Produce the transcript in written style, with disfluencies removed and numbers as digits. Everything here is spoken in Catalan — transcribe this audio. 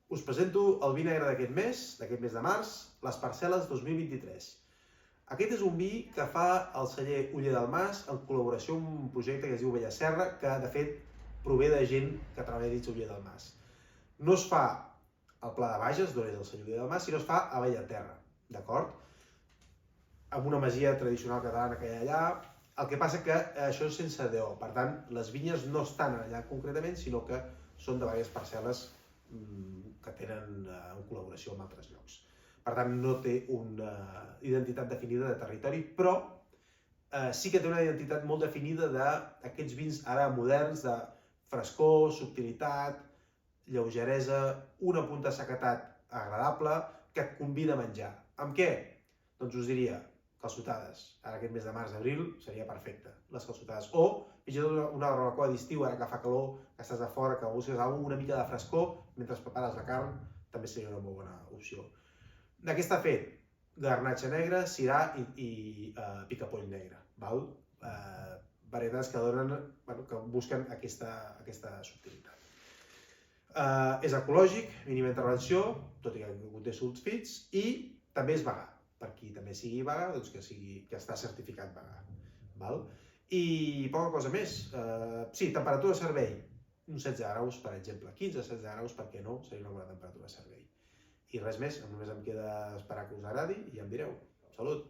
Us presento el vi negre d'aquest mes de març, les Parcel·les 2023. Aquest és un vi que fa el celler Oller del Mas en col·laboració amb un projecte que es diu Bella Serra, que de fet prové de gent que treballa dins Oller del Mas. No es fa al Pla de Bages, d'on és el celler Oller del Mas, sinó es fa a Bellaterra, d'acord? Amb una masia tradicional catalana que hi ha allà. El que passa que això és sense DO, per tant, les vinyes no estan allà concretament, sinó que són de diverses parcel·les que tenen en col·laboració amb altres llocs. Per tant, no té una identitat definida de territori, però sí que té una identitat molt definida d'aquests vins ara moderns, de frescor, subtilitat, lleugeresa, una punta de sequetat agradable que et convida a menjar. Amb què? Doncs us diria calçotades. Ara aquest mes de març-abril seria perfecte, les calçotades. O fins i tot una barbacoa d'estiu, ara que fa calor, que estàs a fora, que busques una mica de frescor mentre prepares la carn, també seria una molt bona opció. D'aquesta fet, garnatxa negra, sirà i picapoll negre. Varietats que busquen aquesta subtilitat. És ecològic, mínima intervenció, tot i que conté sulfits, i també és vegà. Per qui també sigui vegà, doncs que està certificat vegà. I poca cosa més. Sí, temperatura de servei, uns 16 graus, per exemple. 15-16 graus, per què no? Seria una bona temperatura de servei. I res més, només em queda esperar que us agradi i ja em direu. Salut!